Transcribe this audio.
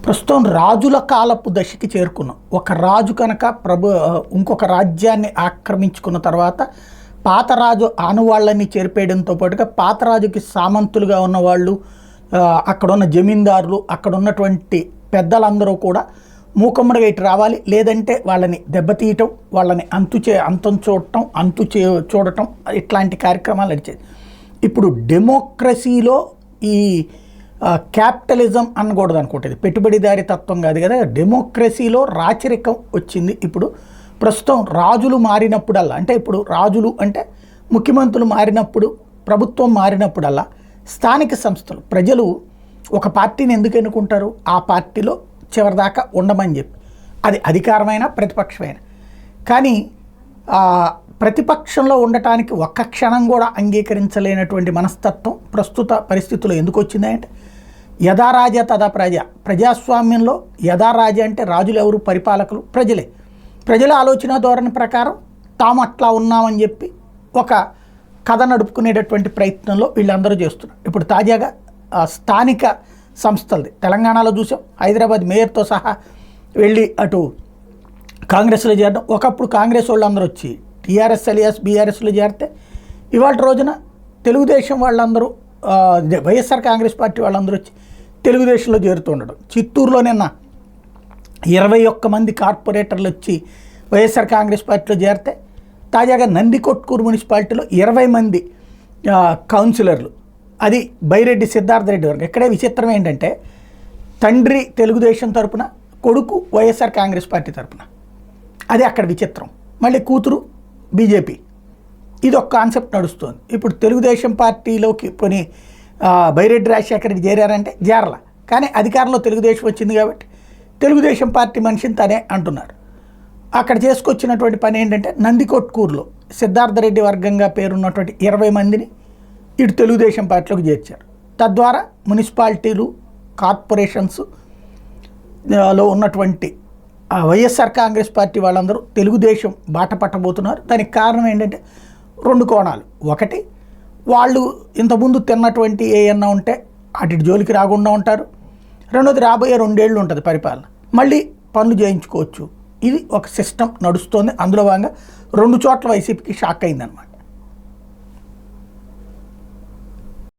ప్రస్తుతం రాజుల కాలపు దశకి చేరుకున్నాం. ఒక రాజు కనుక ఇంకొక రాజ్యాన్ని ఆక్రమించుకున్న తర్వాత పాత రాజు ఆనవాళ్ళని చేరిపేయడంతో పాటుగా పాత రాజుకి సామంతులుగా ఉన్నవాళ్ళు, అక్కడ ఉన్న జమీందారులు, అక్కడ ఉన్నటువంటి పెద్దలందరూ కూడా మూకమ్మడిగా ఇటు రావాలి, లేదంటే వాళ్ళని దెబ్బతీయటం, వాళ్ళని అంతం చూడటం ఇట్లాంటి కార్యక్రమాలు నడిచేది. ఇప్పుడు డెమోక్రసీలో ఈ క్యాపిటలిజం అనకూడదు అనుకుంటుంది, పెట్టుబడిదారి తత్వం కాదు కదా, డెమోక్రసీలో రాచరికం వచ్చింది. ఇప్పుడు ప్రస్తుతం రాజులు మారినప్పుడల్లా, అంటే ఇప్పుడు రాజులు అంటే ముఖ్యమంత్రులు మారినప్పుడు, ప్రభుత్వం మారినప్పుడల్లా స్థానిక సంస్థలు, ప్రజలు ఒక పార్టీని ఎందుకు ఎన్నుకుంటారు? ఆ పార్టీలో చివరిదాకా ఉండమని చెప్పి, అది అధికారమైన ప్రతిపక్షమైన. కానీ ప్రతిపక్షంలో ఉండటానికి ఒక్క క్షణం కూడా అంగీకరించలేనటువంటి మనస్తత్వం ప్రస్తుత పరిస్థితుల్లో ఎందుకు వచ్చింది అంటే, యథారాజ తదా ప్రజ, ప్రజాస్వామ్యంలో యథారాజ అంటే రాజులు ఎవరు? పరిపాలకులు ప్రజలే. ప్రజల ఆలోచన ధోరణి ప్రకారం తాము అట్లా ఉన్నామని చెప్పి ఒక కథ నడుపుకునేటటువంటి ప్రయత్నంలో వీళ్ళందరూ చేస్తున్నారు. ఇప్పుడు తాజాగా స్థానిక సంస్థలది తెలంగాణలో చూసాం, హైదరాబాద్ మేయర్తో సహా వెళ్ళి అటు కాంగ్రెస్లో చేరడం. ఒకప్పుడు కాంగ్రెస్ వాళ్ళందరూ వచ్చి టీఆర్ఎస్ అలియాస్ బీఆర్ఎస్లో చేరితే ఇవాళ రోజున తెలుగుదేశం వాళ్ళందరూ, వైఎస్ఆర్ కాంగ్రెస్ పార్టీ వాళ్ళందరూ వచ్చి తెలుగుదేశంలో చేరుతూ ఉండడం. చిత్తూరులో నిన్న 21 మంది కార్పొరేటర్లు వచ్చి వైఎస్ఆర్ కాంగ్రెస్ పార్టీలో చేరితే, తాజాగా నందికొట్కూరు మున్సిపాలిటీలో 20 మంది కౌన్సిలర్లు, అది బైరెడ్డి సిద్ధార్థ రెడ్డి వరకు. ఇక్కడే విచిత్రం ఏంటంటే, తండ్రి తెలుగుదేశం తరపున, కొడుకు వైఎస్ఆర్ కాంగ్రెస్ పార్టీ తరపున, అది అక్కడ విచిత్రం. మళ్ళీ కూతురు బీజేపీ, ఇది ఒక కాన్సెప్ట్ నడుస్తుంది. ఇప్పుడు తెలుగుదేశం పార్టీలోకి కొన్ని బైరెడ్డి రాజశేఖర రెడ్డి చేరారంటే చేరల, కానీ అధికారంలో తెలుగుదేశం వచ్చింది కాబట్టి తెలుగుదేశం పార్టీ మనిషిని తనే అంటున్నారు. అక్కడ చేసుకొచ్చినటువంటి పని ఏంటంటే, నందికొట్కూరులో సిద్ధార్థ రెడ్డి వర్గంగా పేరున్నటువంటి 20 మందిని ఇటు తెలుగుదేశం పార్టీలోకి చేర్చారు. తద్వారా మున్సిపాలిటీలు, కార్పొరేషన్స్ లో ఉన్నటువంటి వైఎస్ఆర్ కాంగ్రెస్ పార్టీ వాళ్ళందరూ తెలుగుదేశం బాట పట్టబోతున్నారు. దానికి కారణం ఏంటంటే 2 కోణాలు. ఒకటి, వాళ్ళు ఇంతకుముందు తిన్నటువంటి ఏమన్నా ఉంటే అటు జోలికి రాకుండా ఉంటారు. రెండోది, రాబోయే 2 ఏళ్ళు ఉంటుంది పరిపాలన, మళ్ళీ పనులు చేయించుకోవచ్చు. ఇది ఒక సిస్టమ్ నడుస్తోంది. అందులో భాగంగా 2 చోట్ల వైసీపీకి షాక్ అయిందనమాట.